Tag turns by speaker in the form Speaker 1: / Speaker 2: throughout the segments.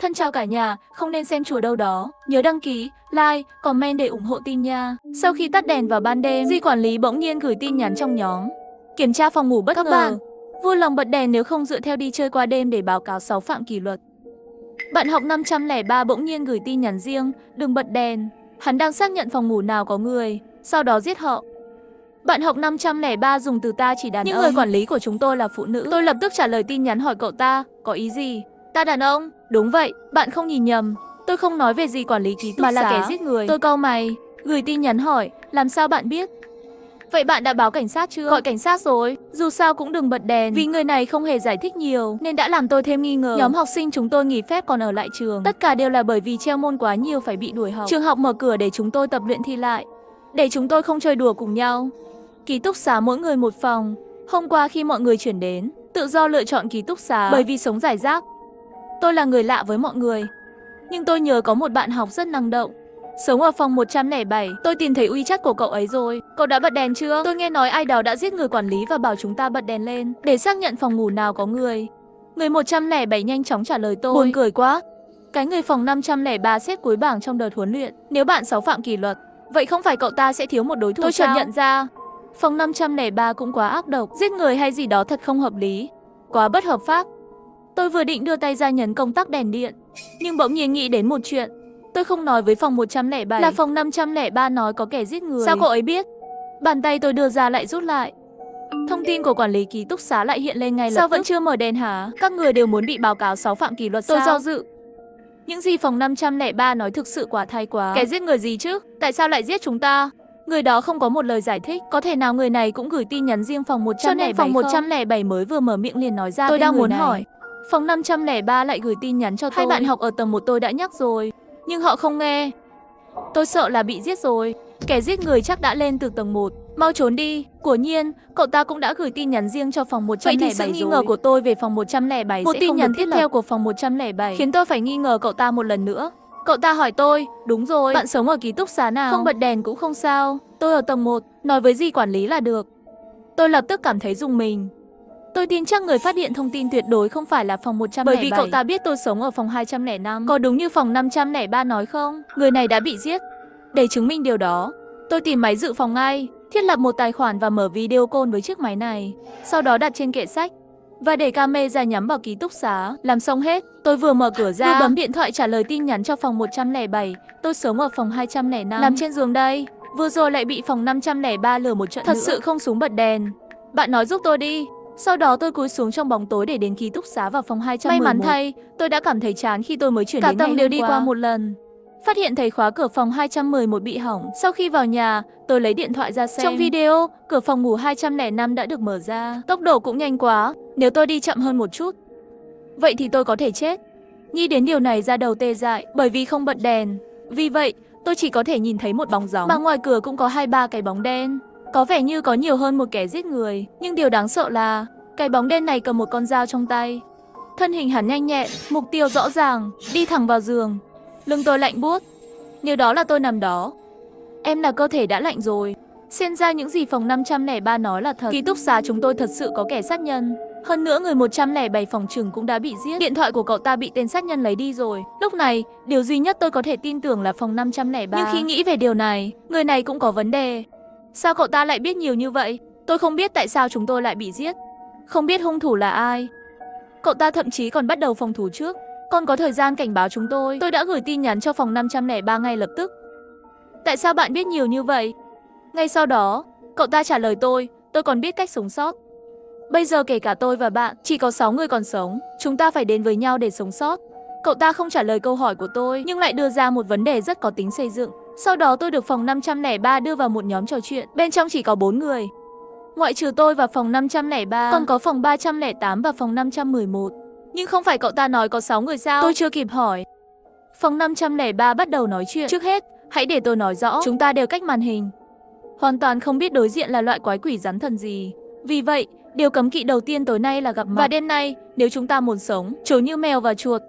Speaker 1: Thân chào cả nhà, không nên xem chùa đâu đó. Nhớ đăng ký, like, comment để ủng hộ tin nha. Sau khi tắt đèn vào ban đêm, Di quản lý bỗng nhiên gửi tin nhắn trong nhóm. Kiểm tra phòng ngủ bất ngờ. Các bạn, vui lòng bật đèn nếu không dựa theo đi chơi qua đêm để báo cáo 6 phạm kỷ luật. Bạn học 503 bỗng nhiên gửi tin nhắn riêng, đừng bật đèn. Hắn đang xác nhận phòng ngủ nào có người, sau đó giết họ. Bạn học 503 dùng từ ta chỉ đàn ông. Nhưng người quản lý của chúng tôi là phụ nữ. Tôi lập tức trả lời tin nhắn hỏi cậu ta, có ý gì? Ta đàn ông. Đúng vậy, bạn không nhìn nhầm. Tôi không nói về gì quản lý ký túc xá, mà là kẻ giết người. Tôi cau mày, gửi tin nhắn hỏi, làm sao bạn biết? Vậy bạn đã báo cảnh sát chưa? Gọi cảnh sát rồi. Dù sao cũng đừng bật đèn. Vì người này không hề giải thích nhiều nên đã làm tôi thêm nghi ngờ. Nhóm học sinh chúng tôi nghỉ phép còn ở lại trường. Tất cả đều là bởi vì treo môn quá nhiều phải bị đuổi học. Trường học mở cửa để chúng tôi tập luyện thi lại, để chúng tôi không chơi đùa cùng nhau. Ký túc xá mỗi người một phòng. Hôm qua khi mọi người chuyển đến, tự do lựa chọn ký túc xá bởi vì sống rải rác. Tôi là người lạ với mọi người, nhưng tôi nhớ có một bạn học rất năng động, sống ở phòng 107. Tôi tìm thấy WeChat của cậu ấy rồi. Cậu đã bật đèn chưa? Tôi nghe nói ai đó đã giết người quản lý và bảo chúng ta bật đèn lên để xác nhận phòng ngủ nào có người. Người 107 nhanh chóng trả lời tôi. Buồn cười quá. Cái người phòng 503 xếp cuối bảng trong đợt huấn luyện. Nếu bạn 6 phạm kỷ luật, vậy không phải cậu ta sẽ thiếu một đối thủ sao? Tôi chợt nhận ra, phòng 503 cũng quá ác độc. Giết người hay gì đó thật không hợp lý, quá bất hợp pháp. Tôi vừa định đưa tay ra nhấn công tắc đèn điện, nhưng bỗng nhiên nghĩ đến một chuyện. Tôi không nói với phòng 107, là phòng 503 nói có kẻ giết người. Sao cậu ấy biết? Bàn tay tôi đưa ra lại rút lại. Thông tin của quản lý ký túc xá lại hiện lên ngay lập tức. Sao vẫn chưa mở đèn hả? Các người đều muốn bị báo cáo 6 phạm kỷ luật sao? Tôi do dự. Những gì phòng 503 nói thực sự quá thay quá. Kẻ giết người gì chứ? Tại sao lại giết chúng ta? Người đó không có một lời giải thích. Có thể nào người này cũng gửi tin nhắn riêng phòng 107 cho nên phòng 107 mới vừa mở miệng liền nói ra. Tôi đang muốn hỏi, phòng 503 lại gửi tin nhắn cho tôi. Hai bạn học ở tầng 1 tôi đã nhắc rồi, nhưng họ không nghe. Tôi sợ là bị giết rồi. Kẻ giết người chắc đã lên từ tầng 1. Mau trốn đi. Quả nhiên, cậu ta cũng đã gửi tin nhắn riêng cho phòng 107 rồi. Vậy thì sự nghi ngờ của tôi về phòng 107 một sẽ tin nhắn tiếp theo của phòng 107 khiến tôi phải nghi ngờ cậu ta một lần nữa. Cậu ta hỏi tôi, đúng rồi, bạn sống ở ký túc xá nào? Không bật đèn cũng không sao. Tôi ở tầng 1, nói với Di quản lý là được. Tôi lập tức cảm thấy rùng mình. Tôi tin chắc người phát điện thông tin tuyệt đối không phải là phòng 107. Bởi vì cậu ta biết tôi sống ở phòng 205. Có đúng như phòng 503 nói không? Người này đã bị giết. Để chứng minh điều đó, tôi tìm máy dự phòng ngay, thiết lập một tài khoản và mở video call với chiếc máy này. Sau đó đặt trên kệ sách và để camera nhắm vào ký túc xá. Làm xong hết, tôi vừa mở cửa ra, vừa bấm điện thoại trả lời tin nhắn cho phòng 107. Tôi sống ở phòng 205, nằm trên giường đây. Vừa rồi lại bị phòng 503 lừa một trận nữa. Thật sự không xuống bật đèn. Bạn nói giúp tôi đi. Sau đó tôi cúi xuống trong bóng tối để đến ký túc xá vào phòng 211. May mắn thay, tôi đã cảm thấy chán khi tôi mới chuyển đến. Cả tầng đều đi qua một lần, phát hiện thấy khóa cửa phòng 211 bị hỏng. Sau khi vào nhà, tôi lấy điện thoại ra xem. Trong video, cửa phòng ngủ 205 đã được mở ra. Tốc độ cũng nhanh quá, nếu tôi đi chậm hơn một chút, vậy thì tôi có thể chết. Nghĩ đến điều này da đầu tê dại, bởi vì không bật đèn. Vì vậy, tôi chỉ có thể nhìn thấy một bóng dáng. Mà ngoài cửa cũng có 2-3 cái bóng đen. Có vẻ như có nhiều hơn một kẻ giết người. Nhưng điều đáng sợ là cái bóng đen này cầm một con dao trong tay. Thân hình hắn nhanh nhẹn, mục tiêu rõ ràng, đi thẳng vào giường. Lưng tôi lạnh buốt. Nếu đó là tôi nằm đó, em là cơ thể đã lạnh rồi. Xem ra những gì phòng 503 nói là thật. Ký túc xá chúng tôi thật sự có kẻ sát nhân. Hơn nữa người 107 phòng trừng cũng đã bị giết. Điện thoại của cậu ta bị tên sát nhân lấy đi rồi. Lúc này, điều duy nhất tôi có thể tin tưởng là phòng 503. Nhưng khi nghĩ về điều này, người này cũng có vấn đề. Sao cậu ta lại biết nhiều như vậy? Tôi không biết tại sao chúng tôi lại bị giết, không biết hung thủ là ai. Cậu ta thậm chí còn bắt đầu phòng thủ trước, còn có thời gian cảnh báo chúng tôi. Tôi đã gửi tin nhắn cho phòng 503 ngay lập tức. Tại sao bạn biết nhiều như vậy? Ngay sau đó, cậu ta trả lời tôi còn biết cách sống sót. Bây giờ kể cả tôi và bạn, chỉ có 6 người còn sống. Chúng ta phải đến với nhau để sống sót. Cậu ta không trả lời câu hỏi của tôi, nhưng lại đưa ra một vấn đề rất có tính xây dựng. Sau đó tôi được phòng 503 đưa vào một nhóm trò chuyện. Bên trong chỉ có 4 người. Ngoại trừ tôi và phòng 503, còn có phòng 308 và phòng 511. Nhưng không phải cậu ta nói có 6 người sao? Tôi chưa kịp hỏi. Phòng 503 bắt đầu nói chuyện. Trước hết, hãy để tôi nói rõ. Chúng ta đều cách màn hình, hoàn toàn không biết đối diện là loại quái quỷ rắn thần gì. Vì vậy, điều cấm kỵ đầu tiên tối nay là gặp mặt. Và đêm nay, nếu chúng ta muốn sống, trốn như mèo và chuột.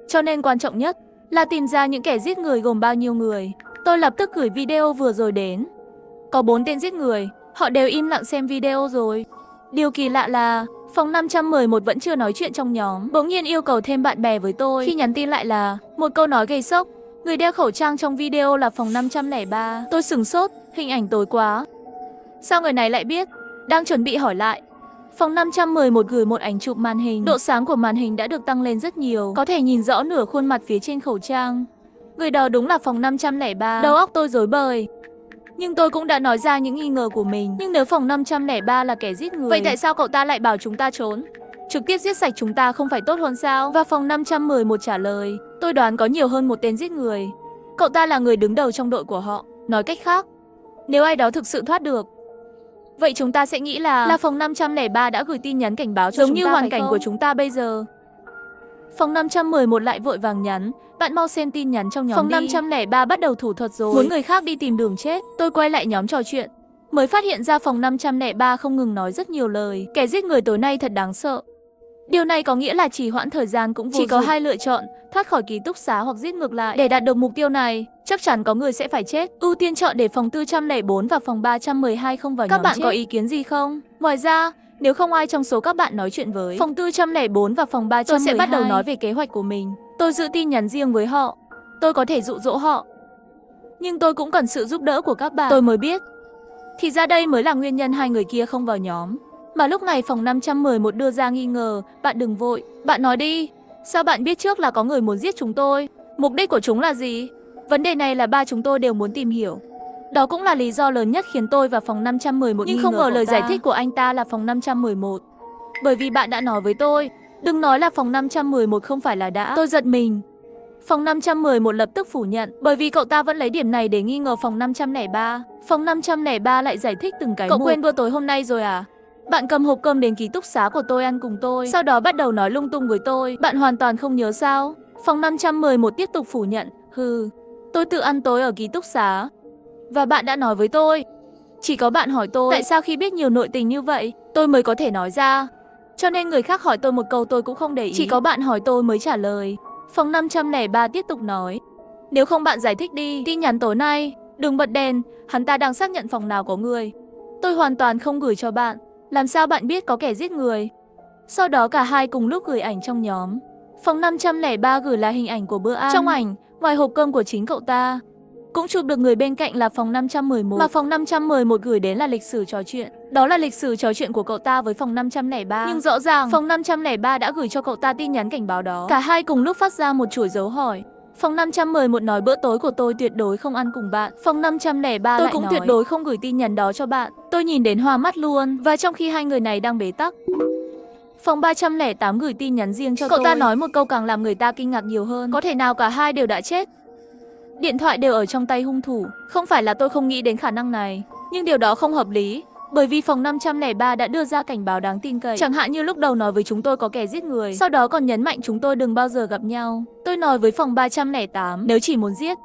Speaker 1: Cho nên quan trọng nhất là tìm ra những kẻ giết người gồm bao nhiêu người. Tôi lập tức gửi video vừa rồi đến. Có 4 tên giết người, họ đều im lặng xem video rồi. Điều kỳ lạ là Phòng 511 vẫn chưa nói chuyện trong nhóm, bỗng nhiên yêu cầu thêm bạn bè với tôi. Khi nhắn tin lại là một câu nói gây sốc. Người đeo khẩu trang trong video là phòng 503. Tôi sửng sốt, hình ảnh tối quá. Sao người này lại biết? Đang chuẩn bị hỏi lại. Phòng 511 gửi một ảnh chụp màn hình. Độ sáng của màn hình đã được tăng lên rất nhiều, có thể nhìn rõ nửa khuôn mặt phía trên khẩu trang. Người đó đúng là phòng 503. Đầu óc tôi rối bời. Nhưng tôi cũng đã nói ra những nghi ngờ của mình. Nhưng nếu phòng 503 là kẻ giết người, vậy tại sao cậu ta lại bảo chúng ta trốn? Trực tiếp giết sạch chúng ta không phải tốt hơn sao? Và phòng 511 trả lời, tôi đoán có nhiều hơn một tên giết người. Cậu ta là người đứng đầu trong đội của họ. Nói cách khác, nếu ai đó thực sự thoát được, vậy chúng ta sẽ nghĩ là phòng 503 đã gửi tin nhắn cảnh báo cho chúng ta, giống như hoàn cảnh của chúng ta bây giờ. Phòng 511 lại vội vàng nhắn, bạn mau xem tin nhắn trong nhóm phòng đi. Phòng 503 bắt đầu thủ thuật rồi, muốn người khác đi tìm đường chết. Tôi quay lại nhóm trò chuyện, mới phát hiện ra phòng 503 không ngừng nói rất nhiều lời. Kẻ giết người tối nay thật đáng sợ. Điều này có nghĩa là trì hoãn thời gian cũng vô dụng. Chỉ có hai lựa chọn, thoát khỏi ký túc xá hoặc giết ngược lại. Để đạt được mục tiêu này, chắc chắn có người sẽ phải chết. Ưu tiên chọn để phòng 404 và phòng 312 không vào nhóm chết. Các bạn có ý kiến gì không? Ngoài ra, nếu không ai trong số các bạn nói chuyện với phòng 404 và phòng 312, tôi sẽ bắt đầu nói về kế hoạch của mình. Tôi giữ tin nhắn riêng với họ. Tôi có thể dụ dỗ họ. Nhưng tôi cũng cần sự giúp đỡ của các bạn. Tôi mới biết, thì ra đây mới là nguyên nhân hai người kia không vào nhóm. Mà lúc này phòng 511 đưa ra nghi ngờ, bạn đừng vội, bạn nói đi. Sao bạn biết trước là có người muốn giết chúng tôi? Mục đích của chúng là gì? Vấn đề này là ba chúng tôi đều muốn tìm hiểu. Đó cũng là lý do lớn nhất khiến tôi và phòng 511 nhưng không ngờ lời giải thích của anh ta là phòng 511. Bởi vì bạn đã nói với tôi, đừng nói là phòng 511 không phải là đã. Tôi giật mình. Phòng 511 lập tức phủ nhận, bởi vì cậu ta vẫn lấy điểm này để nghi ngờ phòng 503. Phòng 503 lại giải thích từng cái một. Cậu quên bữa tối hôm nay rồi à? Bạn cầm hộp cơm đến ký túc xá của tôi ăn cùng tôi, sau đó bắt đầu nói lung tung với tôi. Bạn hoàn toàn không nhớ sao? Phòng 511 tiếp tục phủ nhận, tôi tự ăn tối ở ký túc xá. Và bạn đã nói với tôi. Chỉ có bạn hỏi tôi, tại sao khi biết nhiều nội tình như vậy, tôi mới có thể nói ra. Cho nên người khác hỏi tôi một câu tôi cũng không để ý. Chỉ có bạn hỏi tôi mới trả lời. Phòng 503 tiếp tục nói, nếu không bạn giải thích đi, tin nhắn tối nay, đừng bật đèn, hắn ta đang xác nhận phòng nào có người. Tôi hoàn toàn không gửi cho bạn. Làm sao bạn biết có kẻ giết người? Sau đó cả hai cùng lúc gửi ảnh trong nhóm. Phòng 503 gửi là hình ảnh của bữa ăn. Trong ảnh, ngoài hộp cơm của chính cậu ta, cũng chụp được người bên cạnh là phòng 511. Mà phòng 511 gửi đến là lịch sử trò chuyện. Đó là lịch sử trò chuyện của cậu ta với phòng 503. Nhưng rõ ràng, phòng 503 đã gửi cho cậu ta tin nhắn cảnh báo đó. Cả hai cùng lúc phát ra một chuỗi dấu hỏi. Phòng 511 nói bữa tối của tôi tuyệt đối không ăn cùng bạn. Phòng 503 tôi lại cũng nói, tuyệt đối không gửi tin nhắn đó cho bạn. Tôi nhìn đến hoa mắt luôn. Và trong khi hai người này đang bế tắc, phòng 308 gửi tin nhắn riêng cho tôi. Cậu ta nói một câu càng làm người ta kinh ngạc nhiều hơn. Có thể nào cả hai đều đã chết? Điện thoại đều ở trong tay hung thủ. Không phải là tôi không nghĩ đến khả năng này, nhưng điều đó không hợp lý. Bởi vì phòng 503 đã đưa ra cảnh báo đáng tin cậy. Chẳng hạn như lúc đầu nói với chúng tôi có kẻ giết người, sau đó còn nhấn mạnh chúng tôi đừng bao giờ gặp nhau. Tôi nói với phòng 308, nếu chỉ muốn giết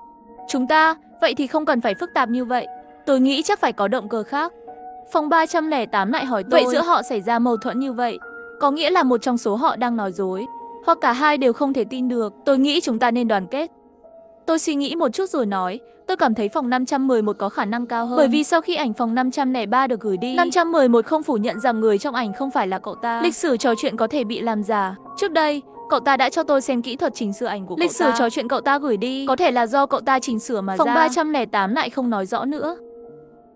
Speaker 1: chúng ta, vậy thì không cần phải phức tạp như vậy. Tôi nghĩ chắc phải có động cơ khác. Phòng 308 lại hỏi tôi, vậy giữa họ xảy ra mâu thuẫn như vậy, có nghĩa là một trong số họ đang nói dối, hoặc cả hai đều không thể tin được. Tôi nghĩ chúng ta nên đoàn kết. Tôi suy nghĩ một chút rồi nói, tôi cảm thấy phòng 511 có khả năng cao hơn. Bởi vì sau khi ảnh phòng 503 được gửi đi, 511 không phủ nhận rằng người trong ảnh không phải là cậu ta. Lịch sử trò chuyện có thể bị làm giả. Trước đây, cậu ta đã cho tôi xem kỹ thuật chỉnh sửa ảnh của cậu ta. Lịch sử trò chuyện cậu ta gửi đi, có thể là do cậu ta chỉnh sửa mà ra. Phòng 308 lại không nói rõ nữa.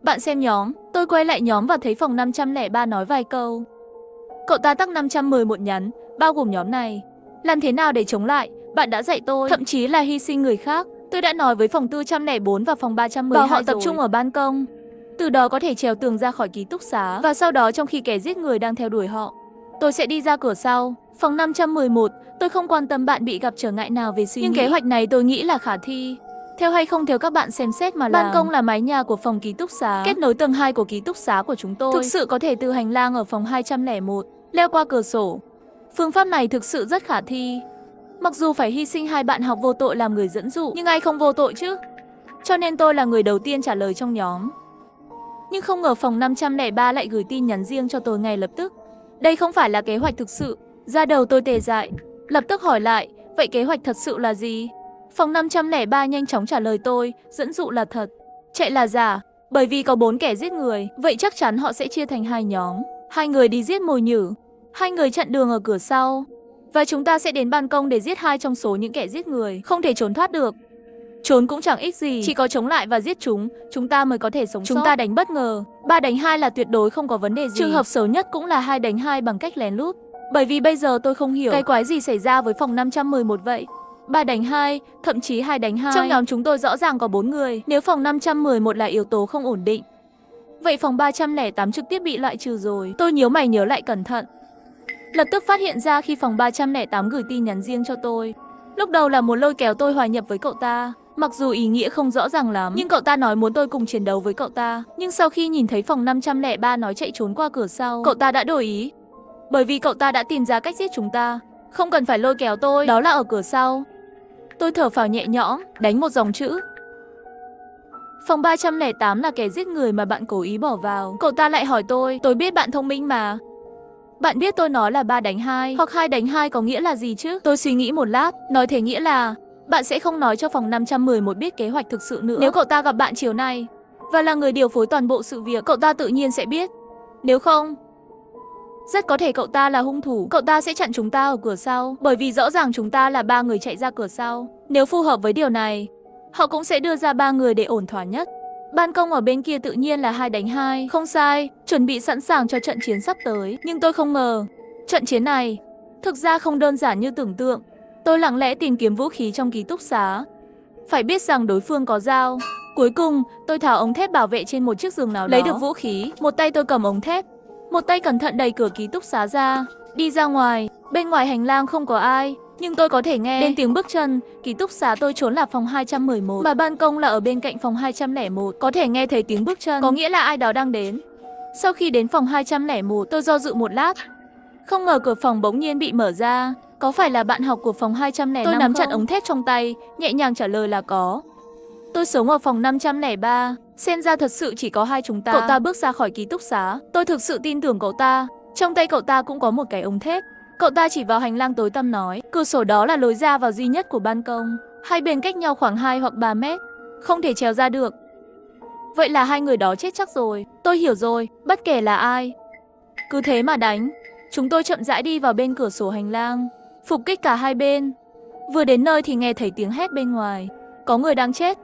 Speaker 1: Bạn xem nhóm, tôi quay lại nhóm và thấy phòng 503 nói vài câu. Cậu ta tag 511 nhắn, bao gồm nhóm này. Làm thế nào để chống lại? Bạn đã dạy tôi, thậm chí là hy sinh người khác. Tôi đã nói với phòng 404 và phòng 312 bảo họ tập trung ở ban công. Từ đó có thể trèo tường ra khỏi ký túc xá. Và sau đó trong khi kẻ giết người đang theo đuổi họ, tôi sẽ đi ra cửa sau. Phòng 511, tôi không quan tâm bạn bị gặp trở ngại nào về suy nghĩ. Nhưng kế hoạch này tôi nghĩ là khả thi. Theo hay không theo các bạn xem xét mà làm. Ban công là mái nhà của phòng ký túc xá, kết nối tầng 2 của ký túc xá của chúng tôi. Thực sự có thể từ hành lang ở phòng 201, leo qua cửa sổ. Phương pháp này thực sự rất khả thi. Mặc dù phải hy sinh hai bạn học vô tội làm người dẫn dụ, nhưng ai không vô tội chứ? Cho nên tôi là người đầu tiên trả lời trong nhóm. Nhưng không ngờ phòng 503 lại gửi tin nhắn riêng cho tôi ngay lập tức. Đây không phải là kế hoạch thực sự. Da đầu tôi tê dại, lập tức hỏi lại, vậy kế hoạch thật sự là gì? Phòng 503 nhanh chóng trả lời tôi, dẫn dụ là thật, chạy là giả. Bởi vì có 4 kẻ giết người, vậy chắc chắn họ sẽ chia thành hai nhóm. Hai người đi giết mồi nhử, Hai người chặn đường ở cửa sau. Và chúng ta sẽ đến ban công để giết hai trong số những kẻ giết người. Không thể trốn thoát được. Trốn cũng chẳng ích gì, chỉ có chống lại và giết chúng ta mới có thể sống sót. Chúng ta đánh bất ngờ, 3 đánh 2 là tuyệt đối không có vấn đề gì. Trường hợp xấu nhất cũng là 2 đánh 2 bằng cách lén lút. Bởi vì bây giờ tôi không hiểu cái quái gì xảy ra với phòng 511 vậy. 3 đánh 2, thậm chí 2 đánh 2. Trong nhóm chúng tôi rõ ràng có 4 người, nếu phòng 511 là yếu tố không ổn định. Vậy phòng 308 trực tiếp bị loại trừ rồi. Tôi nhíu mày nhớ lại cẩn thận. Lập tức phát hiện ra khi phòng 308 gửi tin nhắn riêng cho tôi. Lúc đầu là muốn lôi kéo tôi hòa nhập với cậu ta. Mặc dù ý nghĩa không rõ ràng lắm, nhưng cậu ta nói muốn tôi cùng chiến đấu với cậu ta. Nhưng sau khi nhìn thấy phòng 503 nói chạy trốn qua cửa sau, cậu ta đã đổi ý. Bởi vì cậu ta đã tìm ra cách giết chúng ta. Không cần phải lôi kéo tôi, đó là ở cửa sau. Tôi thở phào nhẹ nhõm, đánh một dòng chữ. Phòng 308 là kẻ giết người mà bạn cố ý bỏ vào. Cậu ta lại hỏi tôi biết bạn thông minh mà. Bạn biết tôi nói là 3 đánh 2 hoặc 2 đánh 2 có nghĩa là gì chứ? Tôi suy nghĩ một lát, nói thế nghĩa là bạn sẽ không nói cho phòng 511 biết kế hoạch thực sự nữa. Nếu cậu ta gặp bạn chiều nay và là người điều phối toàn bộ sự việc, cậu ta tự nhiên sẽ biết. Nếu không, rất có thể cậu ta là hung thủ. Cậu ta sẽ chặn chúng ta ở cửa sau, bởi vì rõ ràng chúng ta là 3 người chạy ra cửa sau. Nếu phù hợp với điều này, họ cũng sẽ đưa ra 3 người để ổn thỏa nhất. Ban công ở bên kia tự nhiên là 2 đánh 2, không sai, chuẩn bị sẵn sàng cho trận chiến sắp tới. Nhưng tôi không ngờ, trận chiến này thực ra không đơn giản như tưởng tượng. Tôi lặng lẽ tìm kiếm vũ khí trong ký túc xá. Phải biết rằng đối phương có dao. Cuối cùng, tôi tháo ống thép bảo vệ trên một chiếc giường nào đó. Lấy được vũ khí, một tay tôi cầm ống thép, một tay cẩn thận đẩy cửa ký túc xá ra. Đi ra ngoài, bên ngoài hành lang không có ai. Nhưng tôi có thể nghe đến tiếng bước chân. Ký túc xá tôi trốn là phòng 211, mà ban công là ở bên cạnh phòng 201. Có thể nghe thấy tiếng bước chân, có nghĩa là ai đó đang đến. Sau khi đến phòng 201, tôi do dự một lát. Không ngờ cửa phòng bỗng nhiên bị mở ra. Có phải là bạn học của phòng 205 Tôi nắm chặt ống thép trong tay, nhẹ nhàng trả lời là có. Tôi sống ở phòng 503, xem ra thật sự chỉ có hai chúng ta. Cậu ta bước ra khỏi ký túc xá, tôi thực sự tin tưởng cậu ta. Trong tay cậu ta cũng có một cái ống thép. Cậu ta chỉ vào hành lang tối tăm nói, cửa sổ đó là lối ra vào duy nhất của ban công. Hai bên cách nhau khoảng 2 hoặc 3 mét, không thể trèo ra được. Vậy là hai người đó chết chắc rồi. Tôi hiểu rồi, bất kể là ai, cứ thế mà đánh. Chúng tôi chậm rãi đi vào bên cửa sổ hành lang, phục kích cả hai bên. Vừa đến nơi thì nghe thấy tiếng hét bên ngoài, có người đang chết.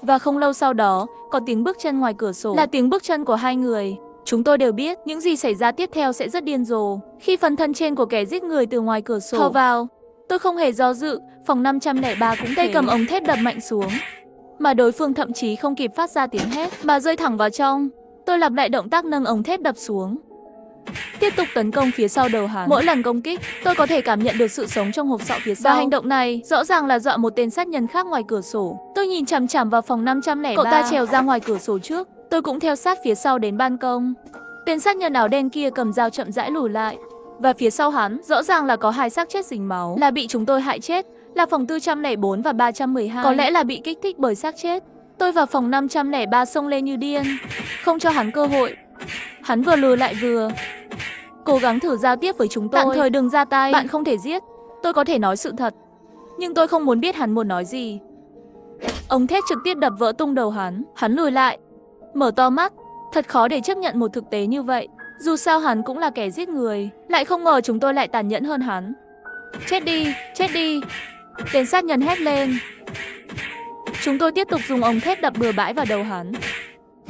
Speaker 1: Và không lâu sau đó, có tiếng bước chân ngoài cửa sổ, là tiếng bước chân của hai người. Chúng tôi đều biết những gì xảy ra tiếp theo sẽ rất điên rồ. Khi phần thân trên của kẻ giết người từ ngoài cửa sổ thò vào, tôi không hề do dự, phòng 503 cũng tay cầm ống thép đập mạnh xuống. Mà đối phương thậm chí không kịp phát ra tiếng hét mà rơi thẳng vào trong. Tôi lặp lại động tác nâng ống thép đập xuống, tiếp tục tấn công phía sau đầu hắn. Mỗi lần công kích, tôi có thể cảm nhận được sự sống trong hộp sọ phía sau. Và hành động này rõ ràng là dọa một tên sát nhân khác ngoài cửa sổ. Tôi nhìn chằm chằm vào phòng 503. Cậu ta trèo ra ngoài cửa sổ trước, tôi cũng theo sát phía sau đến ban công. Tên sát nhân áo đen kia cầm dao chậm rãi lùi lại. Và phía sau hắn, rõ ràng là có hai xác chết dính máu, là bị chúng tôi hại chết, là phòng 404 và 312. Có lẽ là bị kích thích bởi xác chết. Tôi vào phòng 503 xông lên như điên, không cho hắn cơ hội. Hắn vừa lùi lại vừa cố gắng thử giao tiếp với chúng tôi. Tạm thời đừng ra tay, bạn không thể giết. Tôi có thể nói sự thật, nhưng tôi không muốn biết hắn muốn nói gì. Ống thép trực tiếp đập vỡ tung đầu hắn. Hắn lùi lại, mở to mắt. Thật khó để chấp nhận một thực tế như vậy. Dù sao hắn cũng là kẻ giết người, lại không ngờ chúng tôi lại tàn nhẫn hơn hắn. Chết đi, chết đi, tên sát nhân hét lên. Chúng tôi tiếp tục dùng ống thép đập bừa bãi vào đầu hắn.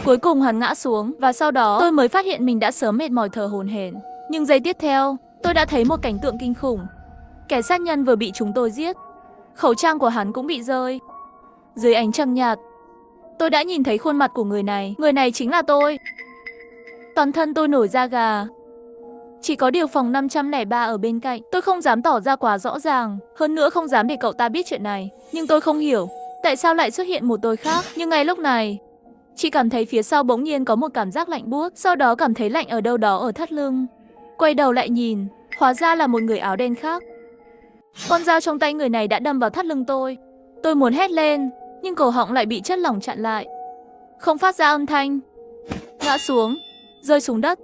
Speaker 1: Cuối cùng hắn ngã xuống, và sau đó tôi mới phát hiện mình đã sớm mệt mỏi thở hổn hển. Nhưng giây tiếp theo, tôi đã thấy một cảnh tượng kinh khủng. Kẻ sát nhân vừa bị chúng tôi giết, khẩu trang của hắn cũng bị rơi. Dưới ánh trăng nhạt, tôi đã nhìn thấy khuôn mặt của người này. Người này chính là tôi. Toàn thân tôi nổi da gà. Chỉ có điều phòng 503 ở bên cạnh. Tôi không dám tỏ ra quá rõ ràng, hơn nữa không dám để cậu ta biết chuyện này. Nhưng tôi không hiểu tại sao lại xuất hiện một tôi khác. Nhưng ngay lúc này, chỉ cảm thấy phía sau bỗng nhiên có một cảm giác lạnh buốt. Sau đó cảm thấy lạnh ở đâu đó ở thắt lưng. Quay đầu lại nhìn, hóa ra là một người áo đen khác. Con dao trong tay người này đã đâm vào thắt lưng tôi. Tôi muốn hét lên, nhưng cổ họng lại bị chất lỏng chặn lại, không phát ra âm thanh. Ngã xuống, rơi xuống đất.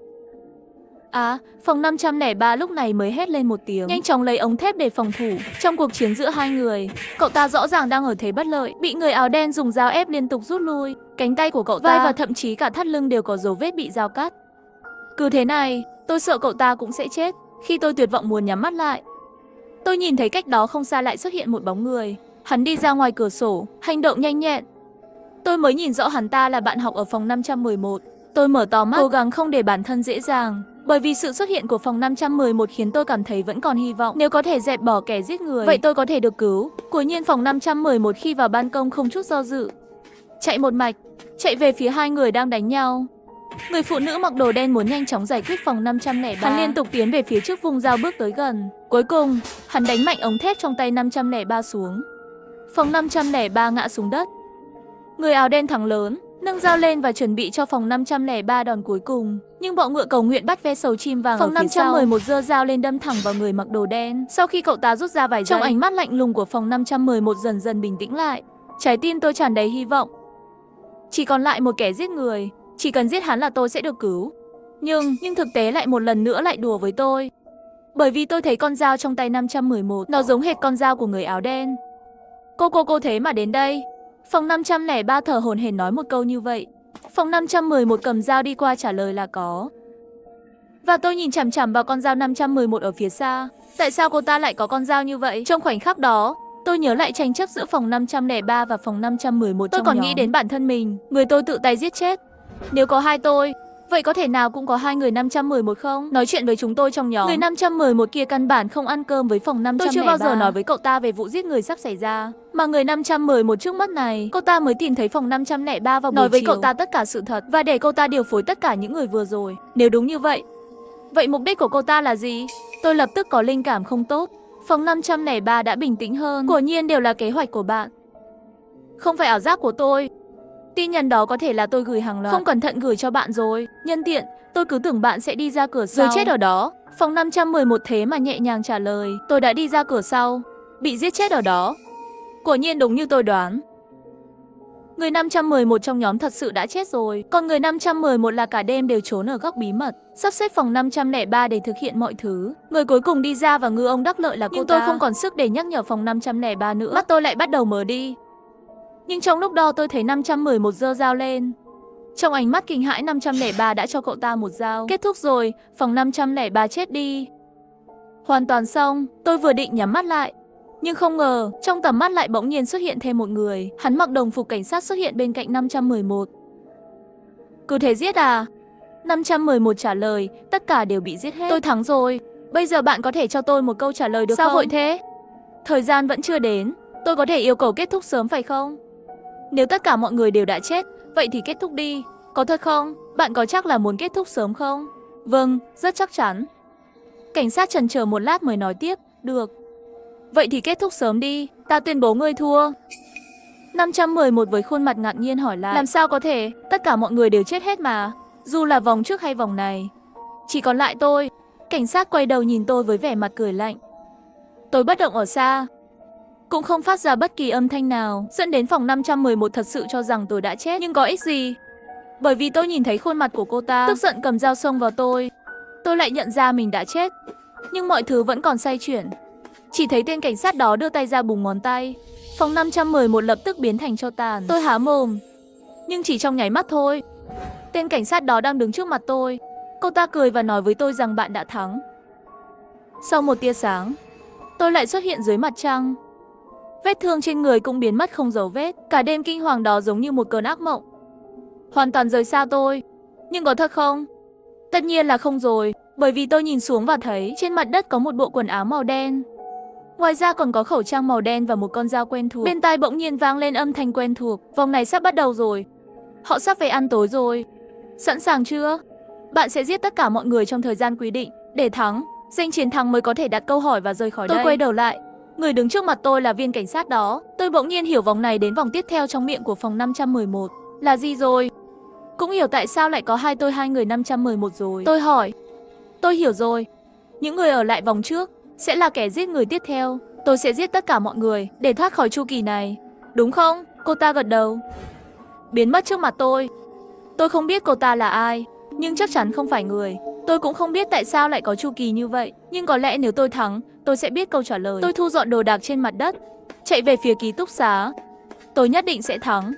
Speaker 1: Phòng 503 lúc này mới hét lên một tiếng, nhanh chóng lấy ống thép để phòng thủ. Trong cuộc chiến giữa hai người, cậu ta rõ ràng đang ở thế bất lợi, bị người áo đen dùng dao ép liên tục rút lui. Cánh tay của cậu ta và thậm chí cả thắt lưng đều có dấu vết bị dao cắt. Cứ thế này, Tôi sợ cậu ta cũng sẽ chết. Khi tôi tuyệt vọng muốn nhắm mắt lại, tôi nhìn thấy cách đó không xa lại xuất hiện một bóng người. Hắn đi ra ngoài cửa sổ, hành động nhanh nhẹn. Tôi mới nhìn rõ hắn ta là bạn học ở phòng 511. Tôi mở to mắt, cố gắng không để bản thân dễ dàng. Bởi vì sự xuất hiện của phòng 511 khiến tôi cảm thấy vẫn còn hy vọng. Nếu có thể dẹp bỏ kẻ giết người, vậy tôi có thể được cứu. Quả nhiên phòng 511 khi vào ban công không chút do dự, chạy một mạch, chạy về phía hai người đang đánh nhau. Người phụ nữ mặc đồ đen muốn nhanh chóng giải quyết phòng 503. Hắn liên tục tiến về phía trước vung dao bước tới gần. Cuối cùng, hắn đánh mạnh ống thép trong tay 503 xuống. Phòng 503 ngã xuống đất. Người áo đen thắng lớn, nâng dao lên và chuẩn bị cho phòng 503 đòn cuối cùng. Nhưng bọ ngựa cầu nguyện bắt ve sầu chim vàng phòng ở phía 511 giơ dao lên đâm thẳng vào người mặc đồ đen. Sau khi cậu ta rút ra vài giây, trong ánh mắt lạnh lùng của phòng 511 dần dần bình tĩnh lại. Trái tim tôi tràn đầy hy vọng. Chỉ còn lại một kẻ giết người, chỉ cần giết hắn là tôi sẽ được cứu. Nhưng thực tế lại một lần nữa lại đùa với tôi. Bởi vì tôi thấy con dao trong tay 511, nó giống hệt con dao của người áo đen. Cô thế mà đến đây. Phòng 503 thở hổn hển nói một câu như vậy. Phòng 511 cầm dao đi qua trả lời là có. Và tôi nhìn chằm chằm vào con dao 511 ở phía xa. Tại sao cô ta lại có con dao như vậy? Trong khoảnh khắc đó, tôi nhớ lại tranh chấp giữa phòng 503 và phòng 511 trong nhóm. Tôi còn nghĩ đến bản thân mình, người tôi tự tay giết chết. Nếu có hai tôi, vậy có thể nào cũng có hai người 511 không? Nói chuyện với chúng tôi trong nhóm. Người 511 kia căn bản không ăn cơm với phòng 503. Tôi chưa bao giờ nói với cậu ta về vụ giết người sắp xảy ra. Mà người 511 trước mắt này, cô ta mới tìm thấy phòng 503 vào buổi chiều. Nói với cậu ta tất cả sự thật và để cô ta điều phối tất cả những người vừa rồi. Nếu đúng như vậy, vậy mục đích của cô ta là gì? Tôi lập tức có linh cảm không tốt. Phòng 503 đã bình tĩnh hơn. Quả nhiên đều là kế hoạch của bạn. Không phải ảo giác của tôi. Tin nhắn đó có thể là tôi gửi hàng loạt, không cẩn thận gửi cho bạn rồi. Nhân tiện, tôi cứ tưởng bạn sẽ đi ra cửa sau rồi chết ở đó. Phòng 511 thế mà nhẹ nhàng trả lời. Tôi đã đi ra cửa sau, bị giết chết ở đó. Quả nhiên đúng như tôi đoán. Người 511 trong nhóm thật sự đã chết rồi. Còn người 511 là cả đêm đều trốn ở góc bí mật, sắp xếp phòng 503 để thực hiện mọi thứ. Người cuối cùng đi ra và ngư ông đắc lợi là cô ta. Nhưng tôi không còn sức để nhắc nhở phòng 503 nữa. Mắt tôi lại bắt đầu mờ đi. Nhưng trong lúc đó tôi thấy 511 giơ dao lên. Trong ánh mắt kinh hãi 503 đã cho cậu ta một dao. Kết thúc rồi, phòng 503 chết đi. Hoàn toàn xong, tôi vừa định nhắm mắt lại. Nhưng không ngờ, trong tầm mắt lại bỗng nhiên xuất hiện thêm một người. Hắn mặc đồng phục cảnh sát xuất hiện bên cạnh 511. Cứ thế giết à? 511 trả lời, tất cả đều bị giết hết. Tôi thắng rồi. Bây giờ bạn có thể cho tôi một câu trả lời được không? Sao vội thế? Thời gian vẫn chưa đến. Tôi có thể yêu cầu kết thúc sớm phải không? Nếu tất cả mọi người đều đã chết, vậy thì kết thúc đi. Có thật không? Bạn có chắc là muốn kết thúc sớm không? Vâng, rất chắc chắn. Cảnh sát chần chờ một lát mới nói tiếp. Được. Vậy thì kết thúc sớm đi. Ta tuyên bố ngươi thua. 511 với khuôn mặt ngạc nhiên hỏi lại. Làm sao có thể? Tất cả mọi người đều chết hết mà. Dù là vòng trước hay vòng này. Chỉ còn lại tôi. Cảnh sát quay đầu nhìn tôi với vẻ mặt cười lạnh. Tôi bất động ở xa, cũng không phát ra bất kỳ âm thanh nào, dẫn đến phòng 511 thật sự cho rằng tôi đã chết. Nhưng có ích gì? Bởi vì tôi nhìn thấy khuôn mặt của cô ta, tức giận cầm dao xông vào tôi. Tôi lại nhận ra mình đã chết. Nhưng mọi thứ vẫn còn xoay chuyển. Chỉ thấy tên cảnh sát đó đưa tay ra búng ngón tay. Phòng 511 lập tức biến thành tro tàn. Tôi há mồm. Nhưng chỉ trong nháy mắt thôi. Tên cảnh sát đó đang đứng trước mặt tôi. Cô ta cười và nói với tôi rằng bạn đã thắng. Sau một tia sáng, tôi lại xuất hiện dưới mặt trăng. Vết thương trên người cũng biến mất không dấu vết. Cả đêm kinh hoàng đó giống như một cơn ác mộng. Hoàn toàn rời xa tôi. Nhưng có thật không? Tất nhiên là không rồi. Bởi vì tôi nhìn xuống và thấy trên mặt đất có một bộ quần áo màu đen. Ngoài ra còn có khẩu trang màu đen và một con dao quen thuộc. Bên tai bỗng nhiên vang lên âm thanh quen thuộc. Vòng này sắp bắt đầu rồi. Họ sắp về ăn tối rồi. Sẵn sàng chưa? Bạn sẽ giết tất cả mọi người trong thời gian quy định. Để thắng, giành chiến thắng mới có thể đặt câu hỏi và rời khỏi đây. Tôi quay đầu lại. Người đứng trước mặt tôi là viên cảnh sát đó. Tôi bỗng nhiên hiểu vòng này đến vòng tiếp theo trong miệng của phòng 511 là gì rồi. Cũng hiểu tại sao lại có hai người 511 rồi. Tôi hỏi. Tôi hiểu rồi. Những người ở lại vòng trước sẽ là kẻ giết người tiếp theo. Tôi sẽ giết tất cả mọi người để thoát khỏi chu kỳ này. Đúng không? Cô ta gật đầu. Biến mất trước mặt tôi. Tôi không biết cô ta là ai, nhưng chắc chắn không phải người. Tôi cũng không biết tại sao lại có chu kỳ như vậy. Nhưng có lẽ nếu tôi thắng, tôi sẽ biết câu trả lời. Tôi thu dọn đồ đạc trên mặt đất, chạy về phía ký túc xá. Tôi nhất định sẽ thắng.